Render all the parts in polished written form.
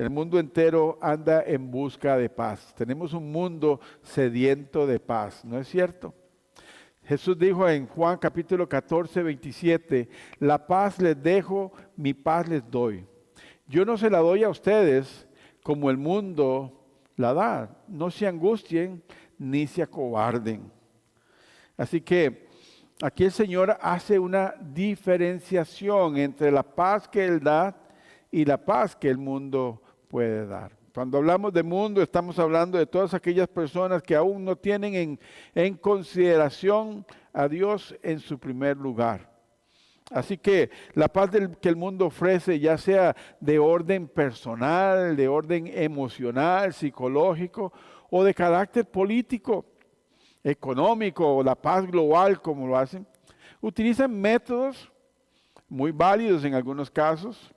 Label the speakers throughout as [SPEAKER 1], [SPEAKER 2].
[SPEAKER 1] El mundo entero anda en busca de paz. Tenemos un mundo sediento de paz, ¿no es cierto? Jesús dijo en Juan capítulo 14, 27, la paz les dejo, mi paz les doy. Yo no se la doy a ustedes como el mundo la da. No se angustien ni se acobarden. Así que aquí el Señor hace una diferenciación entre la paz que Él da y la paz que el mundo puede dar. Cuando hablamos de mundo, estamos hablando de todas aquellas personas que aún no tienen en consideración a Dios en su primer lugar. Así que la paz que el mundo ofrece, ya sea de orden personal, de orden emocional, psicológico o de carácter político, económico o la paz global como lo hacen, utilizan métodos muy válidos en algunos casos,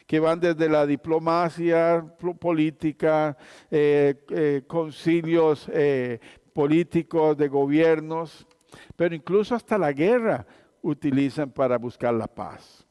[SPEAKER 1] que van desde la diplomacia política, concilios políticos de gobiernos, pero incluso hasta la guerra utilizan para buscar la paz.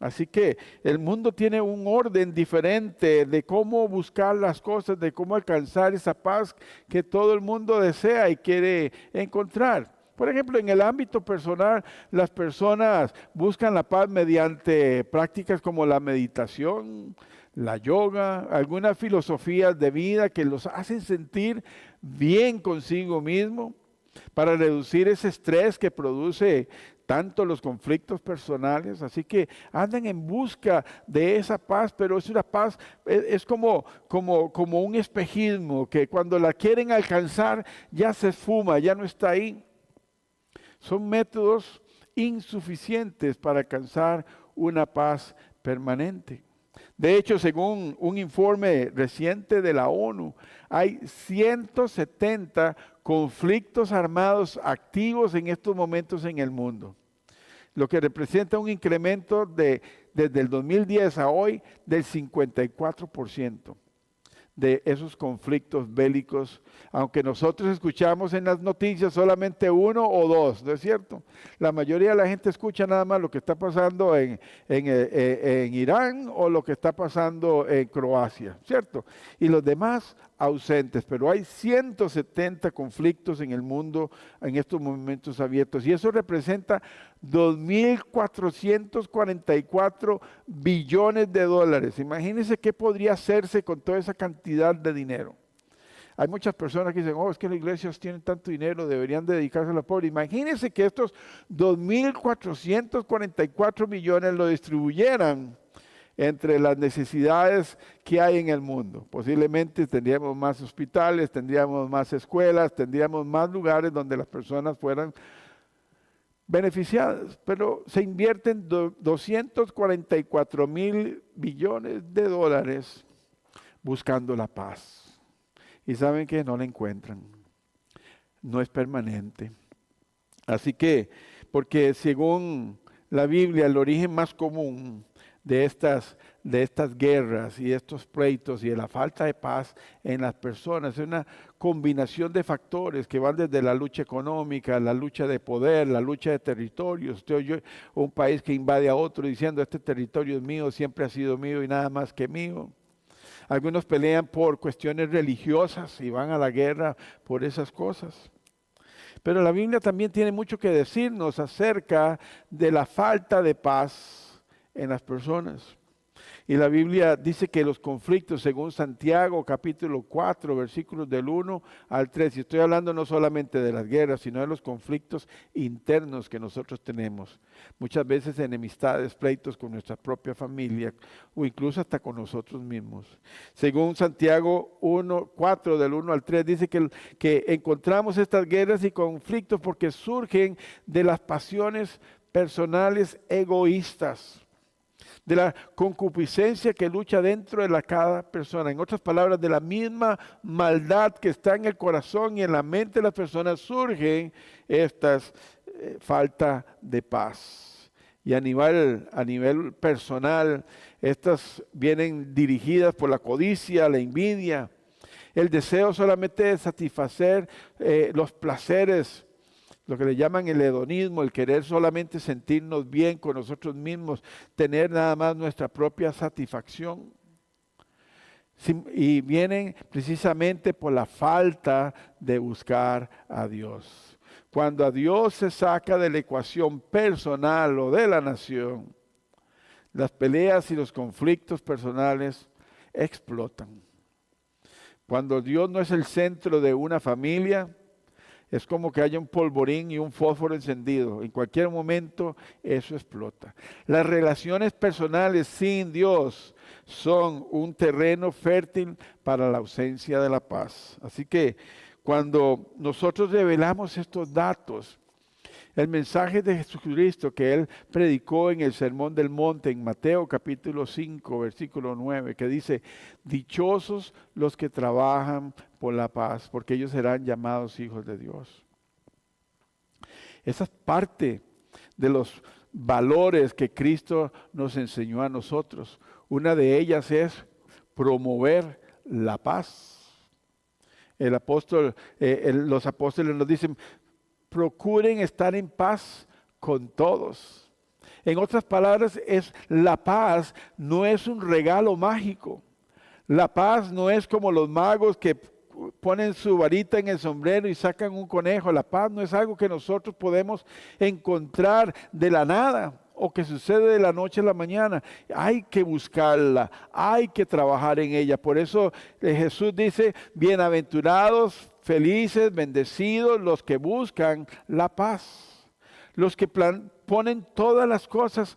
[SPEAKER 1] Así que el mundo tiene un orden diferente de cómo buscar las cosas, de cómo alcanzar esa paz que todo el mundo desea y quiere encontrar. Por ejemplo, en el ámbito personal, las personas buscan la paz mediante prácticas como la meditación, la yoga, algunas filosofías de vida que los hacen sentir bien consigo mismo para reducir ese estrés que produce tanto los conflictos personales. Así que andan en busca de esa paz, pero es una paz, es como un espejismo que cuando la quieren alcanzar ya se esfuma, ya no está ahí. Son métodos insuficientes para alcanzar una paz permanente. De hecho, según un informe reciente de la ONU, hay 170 conflictos armados activos en estos momentos en el mundo, lo que representa un incremento desde el 2010 a hoy del 54%. De esos conflictos bélicos, aunque nosotros escuchamos en las noticias solamente uno o dos, ¿no es cierto? La mayoría de la gente escucha nada más lo que está pasando en Irán o lo que está pasando en Croacia, ¿cierto? Y los demás ausentes, pero hay 170 conflictos en el mundo en estos momentos abiertos y eso representa 2.444 billones de dólares. Imagínense qué podría hacerse con toda esa cantidad de dinero. Hay muchas personas que dicen, oh, es que las iglesias tienen tanto dinero, deberían dedicarse a la pobre. Imagínense que estos 2.444 billones lo distribuyeran entre las necesidades que hay en el mundo. Posiblemente tendríamos más hospitales, tendríamos más escuelas, tendríamos más lugares donde las personas fueran beneficiadas, pero se invierten 244.000 billones de dólares buscando la paz. Y saben que no la encuentran, no es permanente. Así que, porque según la Biblia, el origen más común de estas guerras y estos pleitos y de la falta de paz en las personas es una combinación de factores que van desde la lucha económica, la lucha de poder, la lucha de territorios. Usted oye un país que invade a otro diciendo este territorio es mío, siempre ha sido mío y nada más que mío. Algunos pelean por cuestiones religiosas y van a la guerra por esas cosas. Pero la Biblia también tiene mucho que decirnos acerca de la falta de paz en las personas. Y la Biblia dice que los conflictos, según Santiago capítulo 4, versículos del 1 al 3, y estoy hablando no solamente de las guerras, sino de los conflictos internos que nosotros tenemos. Muchas veces enemistades, pleitos con nuestra propia familia o incluso hasta con nosotros mismos. Según Santiago 1, 4, del 1 al 3, dice que encontramos estas guerras y conflictos porque surgen de las pasiones personales egoístas, de la concupiscencia que lucha dentro de cada persona. En otras palabras, de la misma maldad que está en el corazón y en la mente de las personas surgen estas falta de paz. Y a nivel personal, estas vienen dirigidas por la codicia, la envidia, el deseo solamente de satisfacer los placeres, lo que le llaman el hedonismo, el querer solamente sentirnos bien con nosotros mismos, tener nada más nuestra propia satisfacción. Y vienen precisamente por la falta de buscar a Dios. Cuando a Dios se saca de la ecuación personal o de la nación, las peleas y los conflictos personales explotan. Cuando Dios no es el centro de una familia, es como que haya un polvorín y un fósforo encendido. En cualquier momento eso explota. Las relaciones personales sin Dios son un terreno fértil para la ausencia de la paz. Así que cuando nosotros revelamos estos datos, el mensaje de Jesucristo que Él predicó en el Sermón del Monte, en Mateo capítulo 5, versículo 9, que dice, dichosos los que trabajan por la paz, porque ellos serán llamados hijos de Dios. Esa es parte de los valores que Cristo nos enseñó a nosotros. Una de ellas es promover la paz. Los apóstoles nos dicen, procuren estar en paz con todos. En otras palabras, la paz no es un regalo mágico. La paz no es como los magos que ponen su varita en el sombrero y sacan un conejo. La paz no es algo que nosotros podemos encontrar de la nada o que sucede de la noche a la mañana. Hay que buscarla, hay que trabajar en ella. Por eso Jesús dice, bienaventurados, felices, bendecidos los que buscan la paz. Los que ponen todas las cosas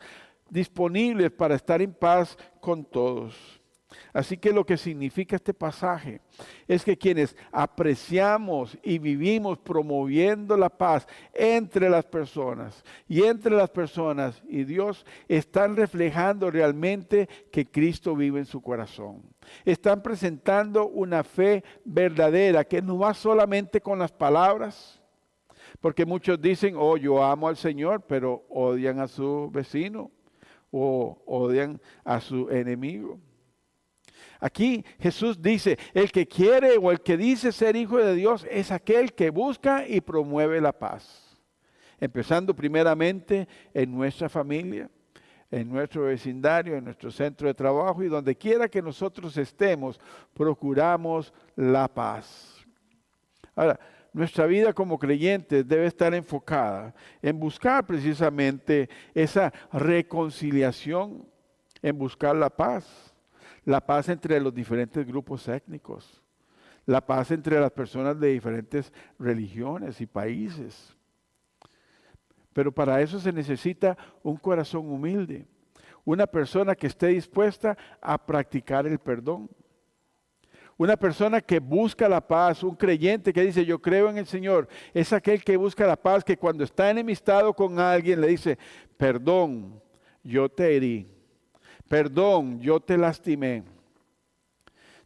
[SPEAKER 1] disponibles para estar en paz con todos. Así que lo que significa este pasaje es que quienes apreciamos y vivimos promoviendo la paz entre las personas y Dios, están reflejando realmente que Cristo vive en su corazón. Están presentando una fe verdadera que no va solamente con las palabras, porque muchos dicen, oh, yo amo al Señor, pero odian a su vecino o odian a su enemigo. Aquí Jesús dice, el que quiere o el que dice ser hijo de Dios es aquel que busca y promueve la paz. Empezando primeramente en nuestra familia, en nuestro vecindario, en nuestro centro de trabajo y donde quiera que nosotros estemos, procuramos la paz. Ahora, nuestra vida como creyentes debe estar enfocada en buscar precisamente esa reconciliación, en buscar la paz. La paz entre los diferentes grupos étnicos, la paz entre las personas de diferentes religiones y países. Pero para eso se necesita un corazón humilde, una persona que esté dispuesta a practicar el perdón. Una persona que busca la paz, un creyente que dice, yo creo en el Señor, es aquel que busca la paz, que cuando está enemistado con alguien le dice, perdón, yo te herí. Perdón, yo te lastimé.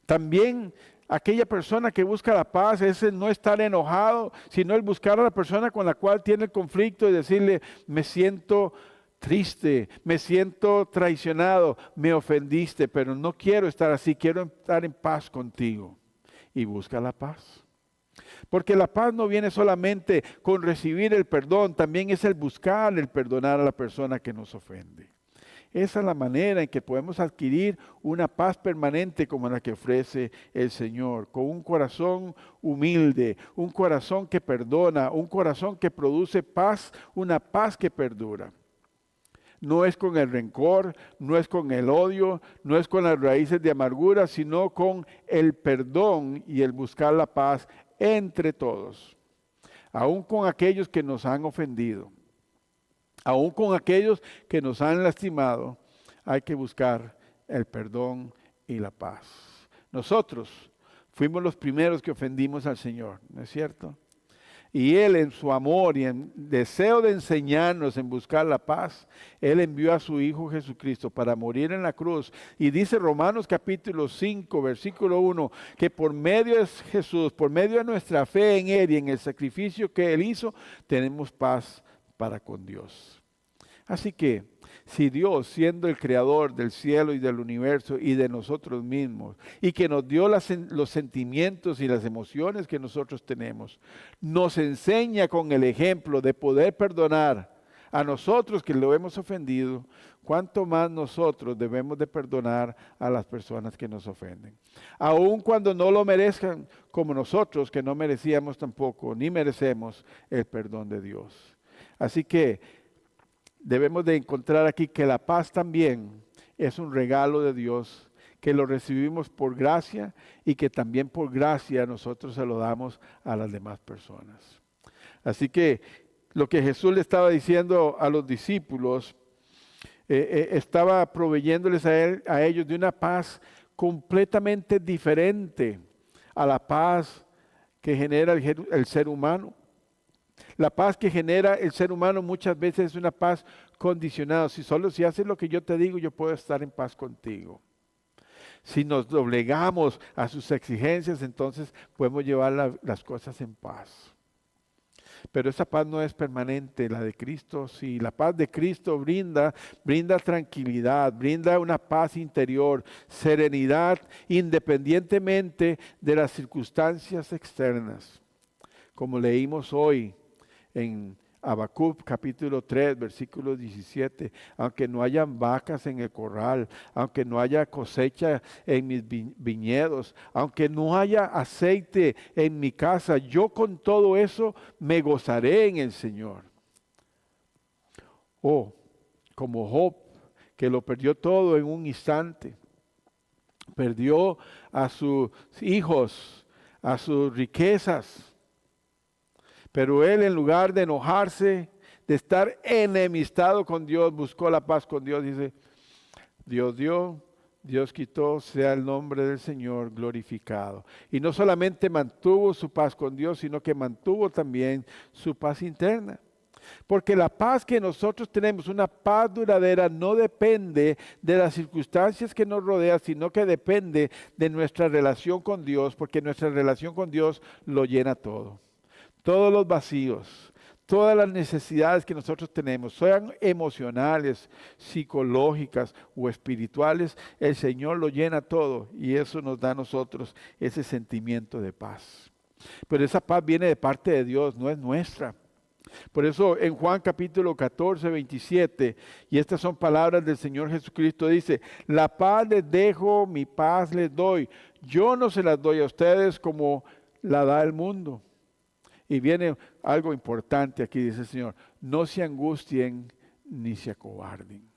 [SPEAKER 1] También aquella persona que busca la paz es el no estar enojado, sino el buscar a la persona con la cual tiene el conflicto y decirle, me siento triste, me siento traicionado, me ofendiste, pero no quiero estar así, quiero estar en paz contigo. Y busca la paz. Porque la paz no viene solamente con recibir el perdón, también es el buscar, el perdonar a la persona que nos ofende. Esa es la manera en que podemos adquirir una paz permanente como la que ofrece el Señor, con un corazón humilde, un corazón que perdona, un corazón que produce paz, una paz que perdura. No es con el rencor, no es con el odio, no es con las raíces de amargura, sino con el perdón y el buscar la paz entre todos, aun con aquellos que nos han ofendido. Aún con aquellos que nos han lastimado, hay que buscar el perdón y la paz. Nosotros fuimos los primeros que ofendimos al Señor, ¿no es cierto? Y Él en su amor y en deseo de enseñarnos en buscar la paz, Él envió a su Hijo Jesucristo para morir en la cruz. Y dice Romanos capítulo 5, versículo 1, que por medio de Jesús, por medio de nuestra fe en Él y en el sacrificio que Él hizo, tenemos paz para con Dios. Así que si Dios, siendo el creador del cielo y del universo y de nosotros mismos, y que nos dio los sentimientos y las emociones que nosotros tenemos, nos enseña con el ejemplo de poder perdonar a nosotros que lo hemos ofendido, ¿cuánto más nosotros debemos de perdonar a las personas que nos ofenden? Aun cuando no lo merezcan, como nosotros que no merecíamos tampoco, ni merecemos el perdón de Dios. Así que debemos de encontrar aquí que la paz también es un regalo de Dios, que lo recibimos por gracia y que también por gracia nosotros se lo damos a las demás personas. Así que lo que Jesús le estaba diciendo a los discípulos, estaba proveyéndoles a ellos de una paz completamente diferente a la paz que genera el ser humano. La paz que genera el ser humano muchas veces es una paz condicionada. Si haces lo que yo te digo, yo puedo estar en paz contigo. Si nos doblegamos a sus exigencias, entonces podemos llevar las cosas en paz. Pero esa paz no es permanente, la de Cristo sí. La paz de Cristo brinda tranquilidad, brinda una paz interior, serenidad, independientemente de las circunstancias externas. Como leímos hoy en Habacuc capítulo 3, versículo 17, aunque no hayan vacas en el corral, aunque no haya cosecha en mis viñedos, aunque no haya aceite en mi casa, yo con todo eso me gozaré en el Señor. Oh, como Job, que lo perdió todo en un instante, perdió a sus hijos, a sus riquezas, pero él, en lugar de enojarse, de estar enemistado con Dios, buscó la paz con Dios. Dice, Dios dio, Dios quitó, sea el nombre del Señor glorificado. Y no solamente mantuvo su paz con Dios, sino que mantuvo también su paz interna. Porque la paz que nosotros tenemos, una paz duradera, no depende de las circunstancias que nos rodean, sino que depende de nuestra relación con Dios, porque nuestra relación con Dios lo llena todo. Todos los vacíos, todas las necesidades que nosotros tenemos, sean emocionales, psicológicas o espirituales, el Señor lo llena todo y eso nos da a nosotros ese sentimiento de paz. Pero esa paz viene de parte de Dios, no es nuestra. Por eso en Juan capítulo 14, 27, y estas son palabras del Señor Jesucristo, dice, la paz les dejo, mi paz les doy. Yo no se las doy a ustedes como la da el mundo. Y viene algo importante aquí, dice el Señor, no se angustien ni se acobarden.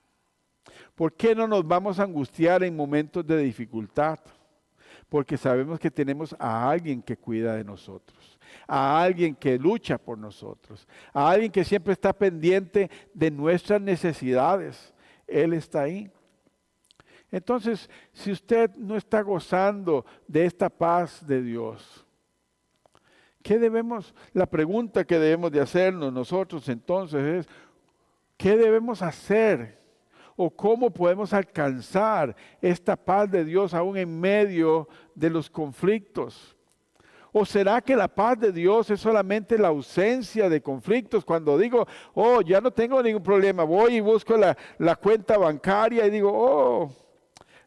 [SPEAKER 1] ¿Por qué no nos vamos a angustiar en momentos de dificultad? Porque sabemos que tenemos a alguien que cuida de nosotros, a alguien que lucha por nosotros, a alguien que siempre está pendiente de nuestras necesidades. Él está ahí. Entonces, si usted no está gozando de esta paz de Dios, la pregunta que debemos de hacernos nosotros entonces es, ¿qué debemos hacer? ¿O cómo podemos alcanzar esta paz de Dios aún en medio de los conflictos? ¿O será que la paz de Dios es solamente la ausencia de conflictos? Cuando digo, oh, ya no tengo ningún problema, voy y busco la cuenta bancaria y digo, oh,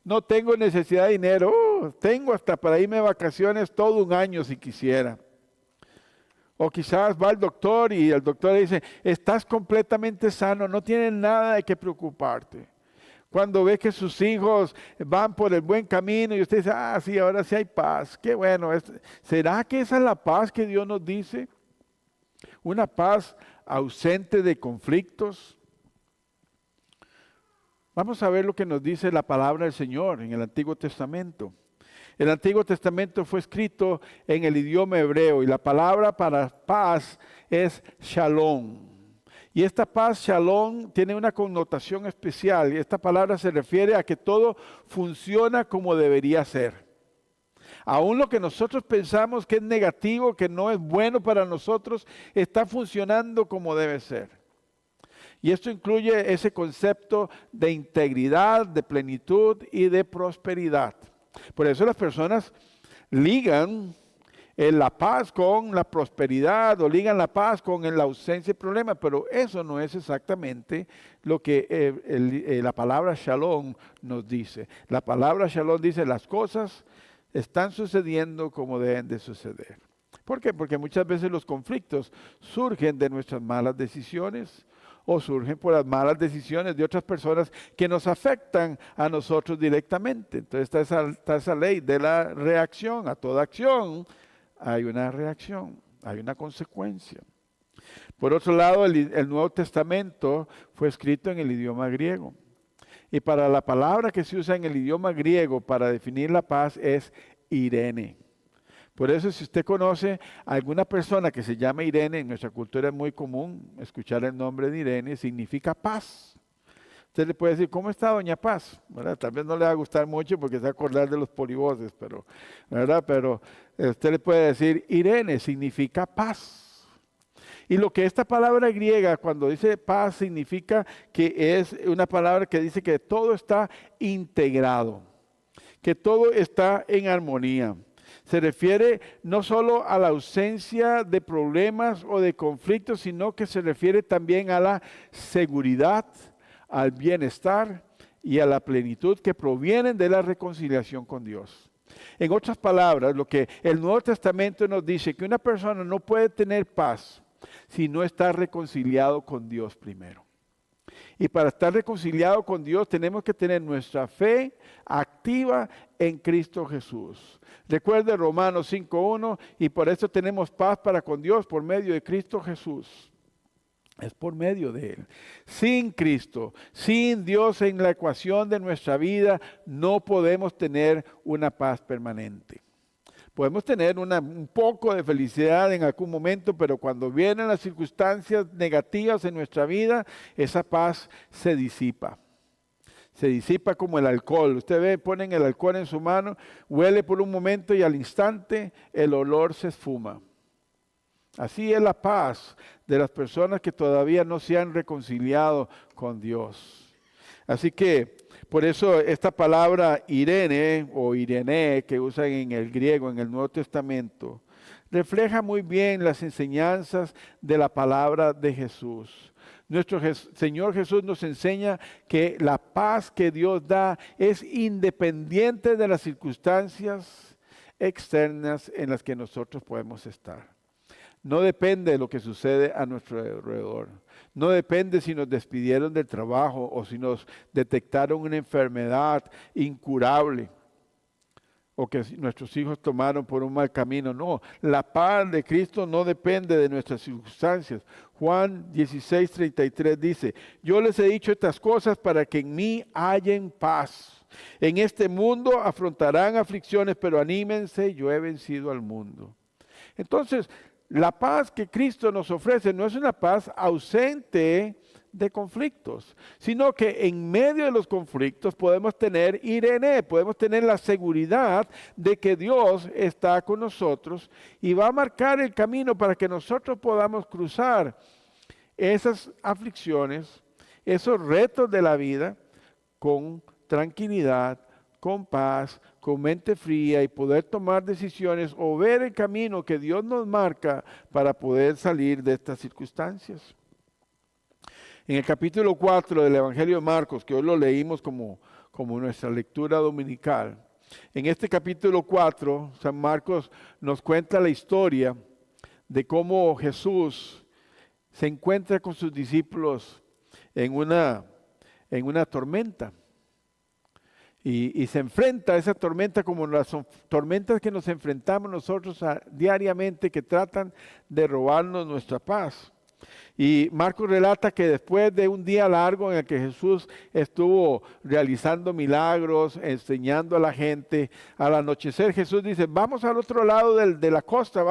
[SPEAKER 1] no tengo necesidad de dinero, oh, tengo hasta para irme de vacaciones todo un año si quisiera. O quizás va al doctor y el doctor le dice, estás completamente sano, no tienes nada de qué preocuparte. Cuando ve que sus hijos van por el buen camino y usted dice, sí, ahora sí hay paz, qué bueno. ¿Será que esa es la paz que Dios nos dice? Una paz ausente de conflictos. Vamos a ver lo que nos dice la palabra del Señor en el Antiguo Testamento. El Antiguo Testamento fue escrito en el idioma hebreo y la palabra para paz es shalom. Y esta paz, shalom, tiene una connotación especial y esta palabra se refiere a que todo funciona como debería ser. Aún lo que nosotros pensamos que es negativo, que no es bueno para nosotros, está funcionando como debe ser. Y esto incluye ese concepto de integridad, de plenitud y de prosperidad. Por eso las personas ligan la paz con la prosperidad o ligan la paz con la ausencia de problemas, pero eso no es exactamente lo que la palabra shalom nos dice. La palabra shalom dice las cosas están sucediendo como deben de suceder. ¿Por qué? Porque muchas veces los conflictos surgen de nuestras malas decisiones o surgen por las malas decisiones de otras personas que nos afectan a nosotros directamente. Entonces está esa ley de la reacción. A toda acción hay una reacción, hay una consecuencia. Por otro lado, el Nuevo Testamento fue escrito en el idioma griego. Y para la palabra que se usa en el idioma griego para definir la paz es Irene. Por eso, si usted conoce a alguna persona que se llama Irene, en nuestra cultura es muy común escuchar el nombre de Irene, significa paz. Usted le puede decir, ¿cómo está doña Paz? ¿Verdad? Tal vez no le va a gustar mucho porque se va a acordar de los polivoces, ¿verdad? Pero usted le puede decir, Irene significa paz. Y lo que esta palabra griega, cuando dice paz, significa que es una palabra que dice que todo está integrado, que todo está en armonía. Se refiere no solo a la ausencia de problemas o de conflictos, sino que se refiere también a la seguridad, al bienestar y a la plenitud que provienen de la reconciliación con Dios. En otras palabras, lo que el Nuevo Testamento nos dice, que una persona no puede tener paz si no está reconciliado con Dios primero. Y para estar reconciliado con Dios tenemos que tener nuestra fe activa en Cristo Jesús. Recuerde Romanos 5:1, y por eso tenemos paz para con Dios por medio de Cristo Jesús. Es por medio de Él. Sin Cristo, sin Dios en la ecuación de nuestra vida, no podemos tener una paz permanente. Podemos tener un poco de felicidad en algún momento, pero cuando vienen las circunstancias negativas en nuestra vida, esa paz se disipa. Se disipa como el alcohol. Usted ve, ponen el alcohol en su mano, huele por un momento y al instante el olor se esfuma. Así es la paz de las personas que todavía no se han reconciliado con Dios. Así que por eso esta palabra Irene o Irene que usan en el griego en el Nuevo Testamento refleja muy bien las enseñanzas de la palabra de Jesús. Nuestro Señor Jesús nos enseña que la paz que Dios da es independiente de las circunstancias externas en las que nosotros podemos estar. No depende de lo que sucede a nuestro alrededor. No depende si nos despidieron del trabajo o si nos detectaron una enfermedad incurable o que nuestros hijos tomaron por un mal camino. No, la paz de Cristo no depende de nuestras circunstancias. Juan 16:33 dice, yo les he dicho estas cosas para que en mí hallen paz. En este mundo afrontarán aflicciones, pero anímense, yo he vencido al mundo. Entonces, la paz que Cristo nos ofrece no es una paz ausente de conflictos, sino que en medio de los conflictos podemos tener Irene, podemos tener la seguridad de que Dios está con nosotros y va a marcar el camino para que nosotros podamos cruzar esas aflicciones, esos retos de la vida con tranquilidad, con paz, con mente fría y poder tomar decisiones o ver el camino que Dios nos marca para poder salir de estas circunstancias. En el capítulo 4 del Evangelio de Marcos, que hoy lo leímos como nuestra lectura dominical, en este capítulo 4, San Marcos nos cuenta la historia de cómo Jesús se encuentra con sus discípulos en una tormenta. Y se enfrenta a esa tormenta como las tormentas que nos enfrentamos nosotros diariamente, que tratan de robarnos nuestra paz. Y Marcos relata que después de un día largo en el que Jesús estuvo realizando milagros, enseñando a la gente, al anochecer Jesús dice, vamos al otro lado de la costa,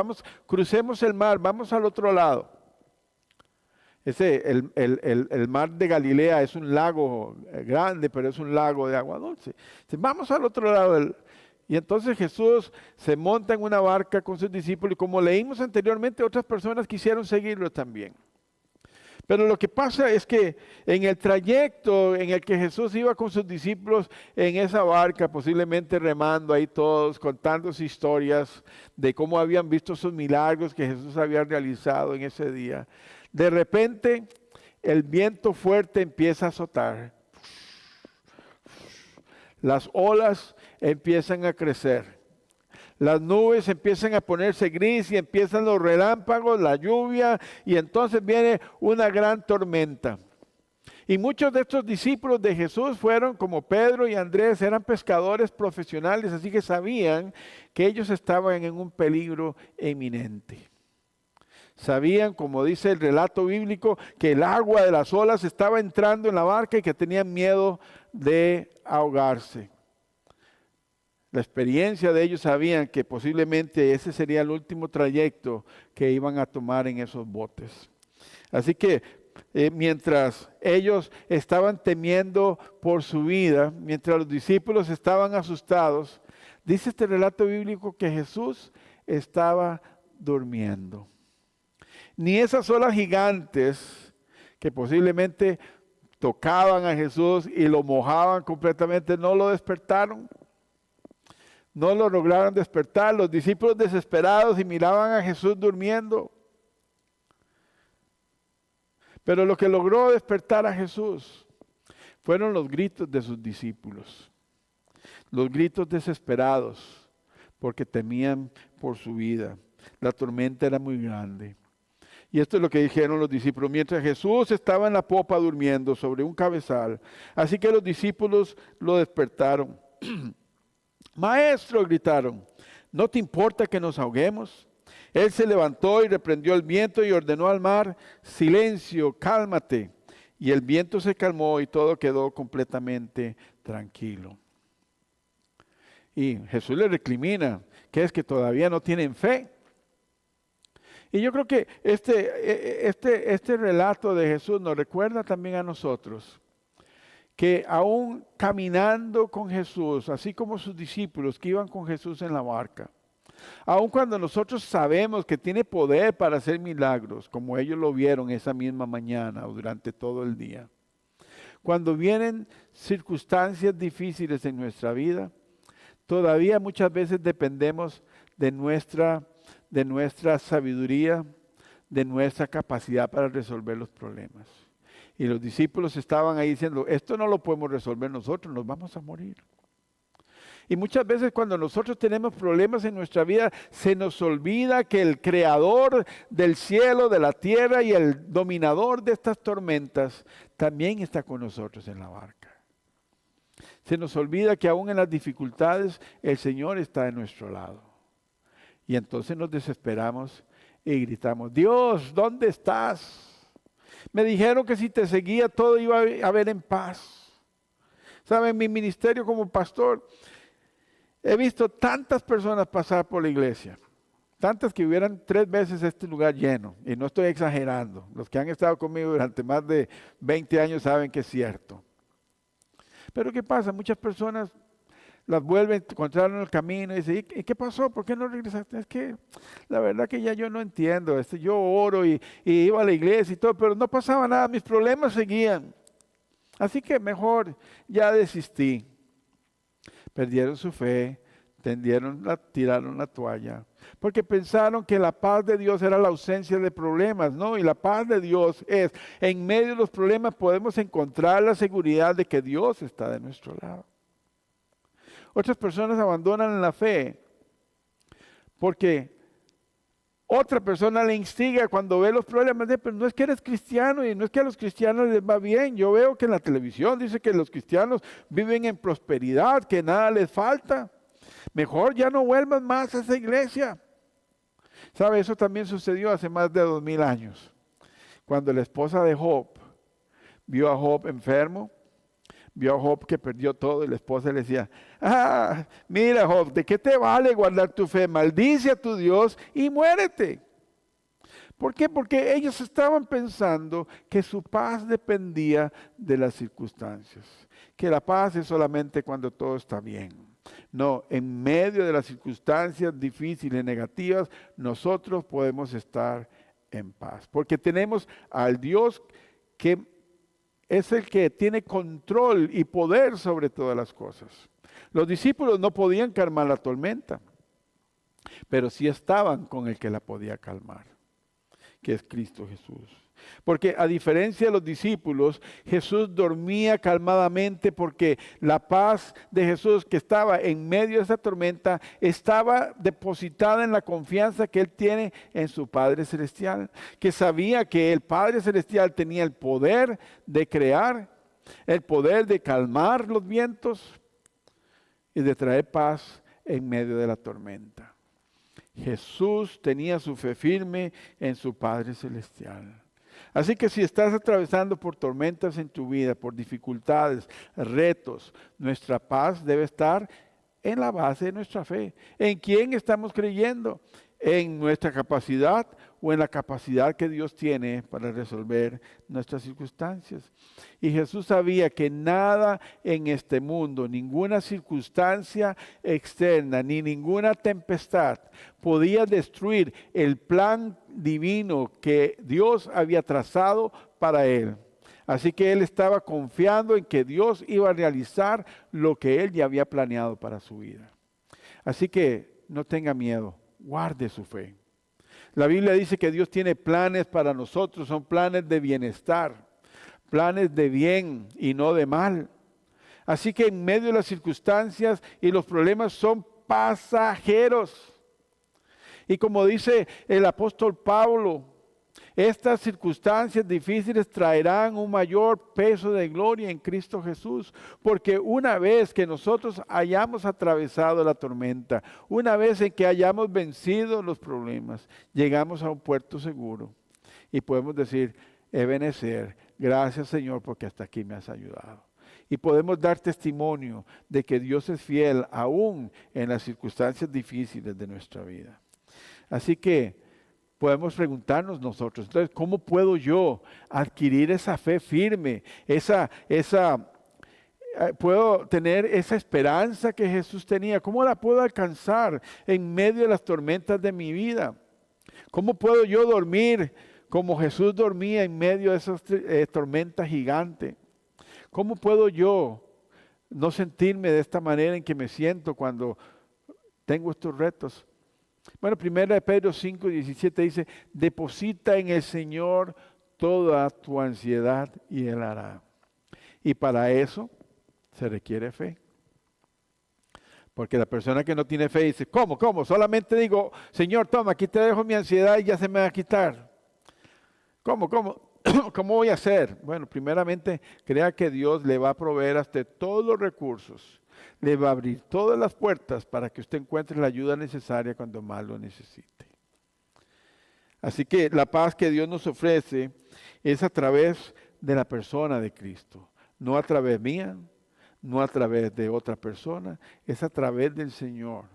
[SPEAKER 1] crucemos el mar, vamos al otro lado. El mar de Galilea es un lago grande, pero es un lago de agua dulce. Vamos al otro lado. Y entonces Jesús se monta en una barca con sus discípulos y como leímos anteriormente, otras personas quisieron seguirlo también. Pero lo que pasa es que en el trayecto en el que Jesús iba con sus discípulos en esa barca, posiblemente remando ahí todos, contando sus historias de cómo habían visto sus milagros que Jesús había realizado en ese día, de repente el viento fuerte empieza a azotar. Las olas empiezan a crecer. Las nubes empiezan a ponerse gris y empiezan los relámpagos, la lluvia, y entonces viene una gran tormenta. Y muchos de estos discípulos de Jesús fueron, como Pedro y Andrés, eran pescadores profesionales, así que sabían que ellos estaban en un peligro eminente. Sabían, como dice el relato bíblico, que el agua de las olas estaba entrando en la barca y que tenían miedo de ahogarse. La experiencia de ellos sabían que posiblemente ese sería el último trayecto que iban a tomar en esos botes. Así que mientras ellos estaban temiendo por su vida, mientras los discípulos estaban asustados, dice este relato bíblico que Jesús estaba durmiendo. Ni esas olas gigantes que posiblemente tocaban a Jesús y lo mojaban completamente, no lo despertaron. No lo lograron despertar. Los discípulos desesperados y miraban a Jesús durmiendo. Pero lo que logró despertar a Jesús fueron los gritos de sus discípulos. Los gritos desesperados porque temían por su vida. La tormenta era muy grande. Y esto es lo que dijeron los discípulos, mientras Jesús estaba en la popa durmiendo sobre un cabezal. Así que los discípulos lo despertaron. Maestro, gritaron, ¿no te importa que nos ahoguemos? Él se levantó y reprendió el viento y ordenó al mar, silencio, cálmate. Y el viento se calmó y todo quedó completamente tranquilo. Y Jesús le recrimina, ¿qué es que todavía no tienen fe? Y yo creo que este relato de Jesús nos recuerda también a nosotros que aún caminando con Jesús, así como sus discípulos que iban con Jesús en la barca, aun cuando nosotros sabemos que tiene poder para hacer milagros, como ellos lo vieron esa misma mañana o durante todo el día, cuando vienen circunstancias difíciles en nuestra vida, todavía muchas veces dependemos de nuestra sabiduría, de nuestra capacidad para resolver los problemas. Y los discípulos estaban ahí diciendo, esto no lo podemos resolver nosotros, nos vamos a morir. Y muchas veces cuando nosotros tenemos problemas en nuestra vida, se nos olvida que el creador del cielo, de la tierra y el dominador de estas tormentas también está con nosotros en la barca. Se nos olvida que aún en las dificultades el Señor está de nuestro lado. Y entonces nos desesperamos y gritamos, Dios, ¿dónde estás? Me dijeron que si te seguía todo iba a haber en paz. ¿Saben? En mi ministerio como pastor, he visto tantas personas pasar por la iglesia, tantas que hubieran 3 veces este lugar lleno, y no estoy exagerando. Los que han estado conmigo durante más de 20 años saben que es cierto. Pero ¿qué pasa? Muchas personas las vuelven, encontraron el camino y dicen, ¿y qué pasó? ¿Por qué no regresaste? Es que la verdad que ya yo no entiendo. Yo oro y iba a la iglesia y todo, pero no pasaba nada, mis problemas seguían. Así que mejor ya desistí. Perdieron su fe, tiraron la toalla, porque pensaron que la paz de Dios era la ausencia de problemas, ¿no? Y la paz de Dios es, en medio de los problemas podemos encontrar la seguridad de que Dios está de nuestro lado. Otras personas abandonan la fe porque otra persona le instiga cuando ve los problemas, pero no es que eres cristiano y no es que a los cristianos les va bien. Yo veo que en la televisión dice que los cristianos viven en prosperidad, que nada les falta. Mejor ya no vuelvan más a esa iglesia. ¿Sabe? Eso también sucedió hace más de 2000 años. Cuando la esposa de Job vio a Job enfermo, vio a Job que perdió todo y la esposa le decía, mira Job, ¿de qué te vale guardar tu fe? Maldice a tu Dios y muérete. ¿Por qué? Porque ellos estaban pensando que su paz dependía de las circunstancias, que la paz es solamente cuando todo está bien. No, en medio de las circunstancias difíciles, negativas, nosotros podemos estar en paz, porque tenemos al Dios que es el que tiene control y poder sobre todas las cosas. Los discípulos no podían calmar la tormenta, pero sí estaban con el que la podía calmar. que es Cristo Jesús. Porque a diferencia de los discípulos, Jesús dormía calmadamente porque la paz de Jesús que estaba en medio de esa tormenta estaba depositada en la confianza que él tiene en su Padre Celestial, que sabía que el Padre Celestial tenía el poder de crear, el poder de calmar los vientos y de traer paz en medio de la tormenta. Jesús tenía su fe firme en su Padre Celestial. Así que si estás atravesando por tormentas en tu vida, por dificultades, retos, nuestra paz debe estar en la base de nuestra fe. ¿En quién estamos creyendo? ¿En nuestra capacidad o en la capacidad que Dios tiene para resolver nuestras circunstancias? Y Jesús sabía que nada en este mundo, ninguna circunstancia externa, ni ninguna tempestad podía destruir el plan divino que Dios había trazado para él. Así que él estaba confiando en que Dios iba a realizar lo que él ya había planeado para su vida. Así que no tenga miedo, guarde su fe. La Biblia dice que Dios tiene planes para nosotros, son planes de bienestar, planes de bien y no de mal. Así que en medio de las circunstancias y los problemas son pasajeros. Y como dice el apóstol Pablo, estas circunstancias difíciles traerán un mayor peso de gloria en Cristo Jesús, porque una vez que nosotros hayamos atravesado la tormenta, una vez en que hayamos vencido los problemas, llegamos a un puerto seguro y podemos decir, Ebenezer, gracias Señor porque hasta aquí me has ayudado. Y podemos dar testimonio de que Dios es fiel aún en las circunstancias difíciles de nuestra vida. Así que podemos preguntarnos nosotros, entonces, ¿cómo puedo yo adquirir esa fe firme? Puedo tener esa esperanza que Jesús tenía. ¿Cómo la puedo alcanzar en medio de las tormentas de mi vida? ¿Cómo puedo yo dormir como Jesús dormía en medio de esas tormentas gigantes? ¿Cómo puedo yo no sentirme de esta manera en que me siento cuando tengo estos retos? Bueno, 1 Pedro 5:17 dice, deposita en el Señor toda tu ansiedad y Él hará. Y para eso se requiere fe. Porque la persona que no tiene fe dice, ¿cómo? Solamente digo, Señor, toma, aquí te dejo mi ansiedad y ya se me va a quitar. ¿Cómo? ¿Cómo voy a hacer? Bueno, primeramente, crea que Dios le va a proveer hasta todos los recursos. Le va a abrir todas las puertas para que usted encuentre la ayuda necesaria cuando más lo necesite. Así que la paz que Dios nos ofrece es a través de la persona de Cristo. No a través mía, no a través de otra persona, es a través del Señor.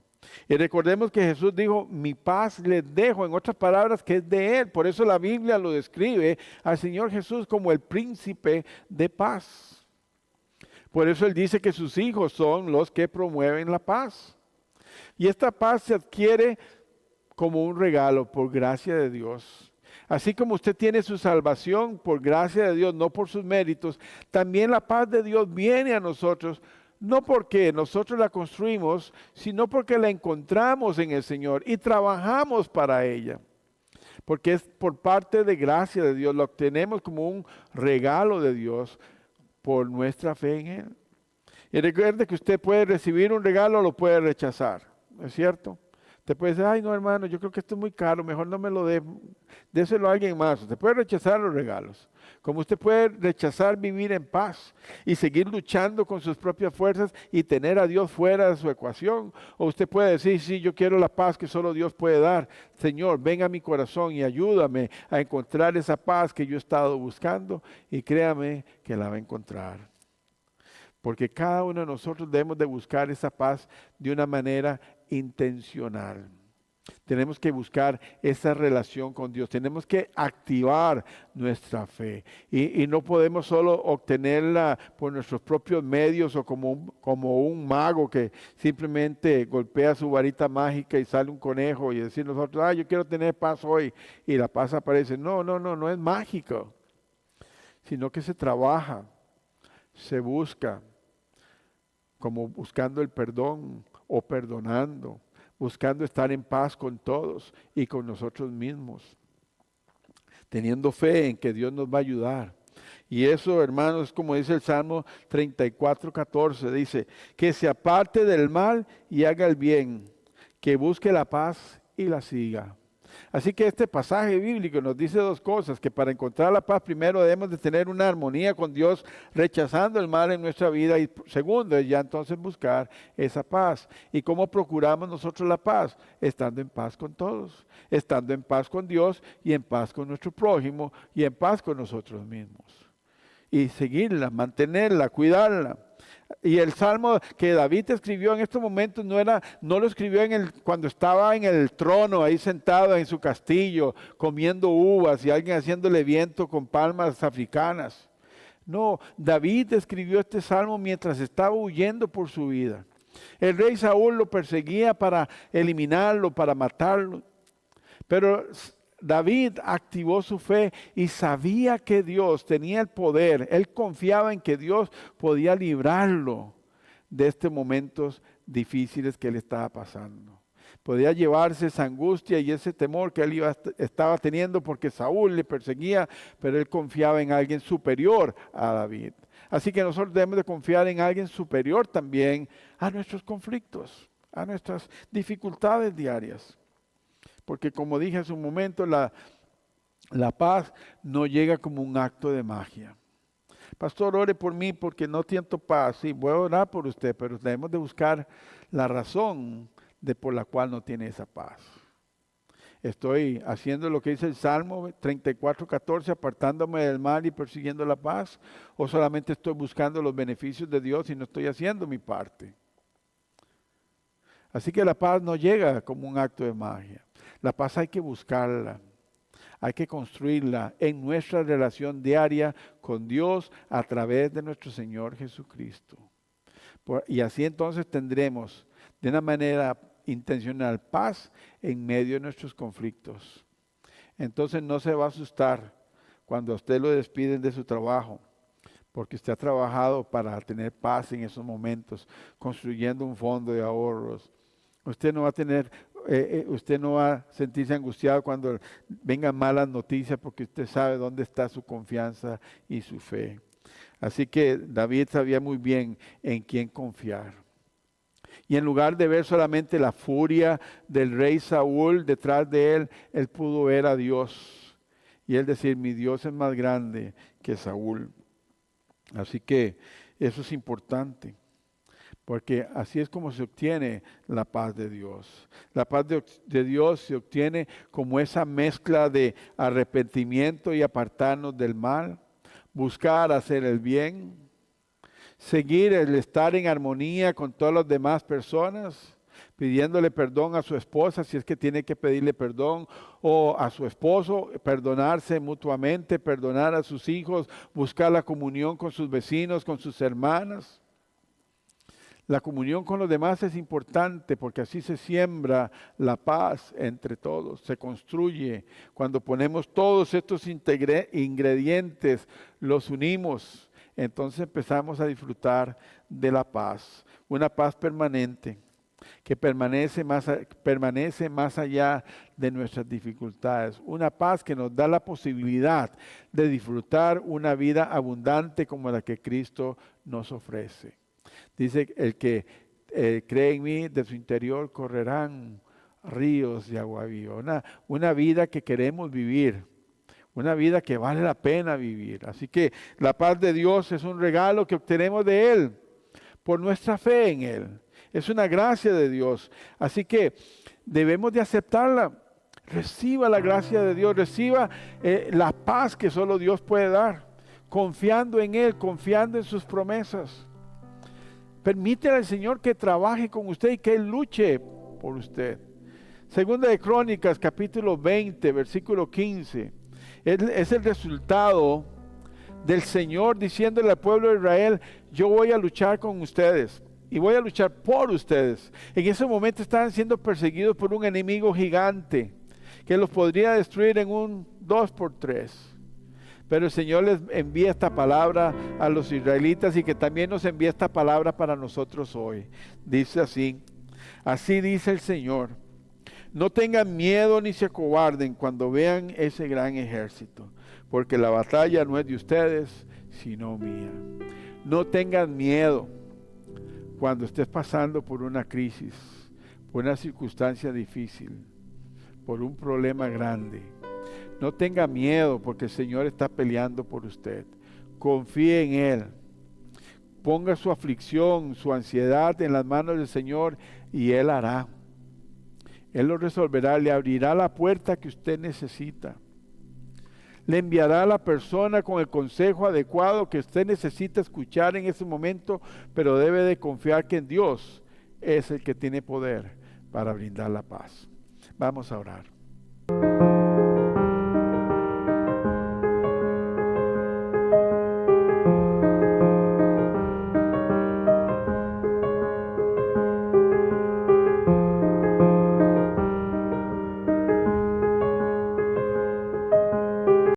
[SPEAKER 1] Y recordemos que Jesús dijo, mi paz les dejo, en otras palabras, que es de Él. Por eso la Biblia lo describe al Señor Jesús como el príncipe de paz. Por eso Él dice que sus hijos son los que promueven la paz. Y esta paz se adquiere como un regalo por gracia de Dios. Así como usted tiene su salvación por gracia de Dios, no por sus méritos, también la paz de Dios viene a nosotros, no porque nosotros la construimos, sino porque la encontramos en el Señor y trabajamos para ella. Porque es por parte de gracia de Dios, lo obtenemos como un regalo de Dios por nuestra fe en Él. Y recuerde que usted puede recibir un regalo o lo puede rechazar, ¿no es cierto? Usted puede decir, ay no hermano, yo creo que esto es muy caro, mejor no me lo dé, déselo a alguien más. Usted puede rechazar los regalos, como usted puede rechazar vivir en paz y seguir luchando con sus propias fuerzas y tener a Dios fuera de su ecuación. O usted puede decir, sí, yo quiero la paz que solo Dios puede dar. Señor, ven a mi corazón y ayúdame a encontrar esa paz que yo he estado buscando y créame que la va a encontrar. Porque cada uno de nosotros debemos de buscar esa paz de una manera intencional. Tenemos que buscar esa relación con Dios. Tenemos que activar nuestra fe. Y no podemos solo obtenerla por nuestros propios medios o como un mago que simplemente golpea su varita mágica y sale un conejo y decir nosotros, yo quiero tener paz hoy y la paz aparece. No es mágico, sino que se trabaja, se busca, como buscando el perdón o perdonando, buscando estar en paz con todos y con nosotros mismos. teniendo fe en que Dios nos va a ayudar. Y eso, hermanos, como dice el Salmo 34:14, dice, que se aparte del mal y haga el bien, que busque la paz y la siga. Así que este pasaje bíblico nos dice dos cosas, que para encontrar la paz primero debemos de tener una armonía con Dios, rechazando el mal en nuestra vida, y segundo, ya entonces buscar esa paz. ¿Y cómo procuramos nosotros la paz? Estando en paz con todos, estando en paz con Dios y en paz con nuestro prójimo y en paz con nosotros mismos. Y seguirla, mantenerla, cuidarla. Y el salmo que David escribió en estos momentos no lo escribió cuando estaba en el trono, ahí sentado en su castillo, comiendo uvas y alguien haciéndole viento con palmas africanas. No, David escribió este salmo mientras estaba huyendo por su vida. El rey Saúl lo perseguía para eliminarlo, para matarlo. Pero David activó su fe y sabía que Dios tenía el poder. Él confiaba en que Dios podía librarlo de estos momentos difíciles que él estaba pasando. Podía llevarse esa angustia y ese temor que él estaba teniendo porque Saúl le perseguía, pero él confiaba en alguien superior a David. Así que nosotros debemos de confiar en alguien superior también a nuestros conflictos, a nuestras dificultades diarias. Porque como dije hace un momento, la paz no llega como un acto de magia. Pastor, ore por mí porque no siento paz. Sí, voy a orar por usted, pero debemos de buscar la razón por la cual no tiene esa paz. Estoy haciendo lo que dice el Salmo 34:14, apartándome del mal y persiguiendo la paz, o solamente estoy buscando los beneficios de Dios y no estoy haciendo mi parte. Así que la paz no llega como un acto de magia. La paz hay que buscarla, hay que construirla en nuestra relación diaria con Dios a través de nuestro Señor Jesucristo. Y así entonces tendremos de una manera intencional paz en medio de nuestros conflictos. Entonces no se va a asustar cuando a usted lo despiden de su trabajo, porque usted ha trabajado para tener paz en esos momentos, construyendo un fondo de ahorros. Usted no va a sentirse angustiado cuando vengan malas noticias porque usted sabe dónde está su confianza y su fe. Así que David sabía muy bien en quién confiar. Y en lugar de ver solamente la furia del rey Saúl detrás de él, él pudo ver a Dios. Y él decir, mi Dios es más grande que Saúl. Así que eso es importante. Porque así es como se obtiene la paz de Dios. La paz de Dios se obtiene como esa mezcla de arrepentimiento y apartarnos del mal, buscar hacer el bien, seguir el estar en armonía con todas las demás personas, pidiéndole perdón a su esposa si es que tiene que pedirle perdón, o a su esposo, perdonarse mutuamente, perdonar a sus hijos, buscar la comunión con sus vecinos, con sus hermanas. La comunión con los demás es importante porque así se siembra la paz entre todos, se construye. Cuando ponemos todos estos ingredientes, los unimos, entonces empezamos a disfrutar de la paz, una paz permanente que permanece más allá de nuestras dificultades, una paz que nos da la posibilidad de disfrutar una vida abundante como la que Cristo nos ofrece. Dice, el que cree en mí, de su interior correrán ríos de agua viva. Una vida que queremos vivir, una vida que vale la pena vivir. Así que la paz de Dios es un regalo que obtenemos de Él, por nuestra fe en Él. Es una gracia de Dios. Así que debemos de aceptarla. Reciba la gracia de Dios, reciba la paz que solo Dios puede dar, confiando en Él, confiando en sus promesas. Permítele al Señor que trabaje con usted y que Él luche por usted. Segunda de Crónicas, capítulo 20, versículo 15. Es el resultado del Señor diciéndole al pueblo de Israel, yo voy a luchar con ustedes y voy a luchar por ustedes. En ese momento estaban siendo perseguidos por un enemigo gigante que los podría destruir en un 2x3. Pero el Señor les envía esta palabra a los israelitas y que también nos envía esta palabra para nosotros hoy. Dice así, así dice el Señor, No tengan miedo ni se acobarden cuando vean ese gran ejército, porque la batalla no es de ustedes, sino mía. No tengan miedo cuando estés pasando por una crisis, por una circunstancia difícil, por un problema grande. No tenga miedo porque el Señor está peleando por usted. Confíe en Él. Ponga su aflicción, su ansiedad en las manos del Señor y Él hará. Él lo resolverá, le abrirá la puerta que usted necesita. Le enviará a la persona con el consejo adecuado que usted necesita escuchar en ese momento, pero debe de confiar que en Dios es el que tiene poder para brindar la paz. Vamos a orar.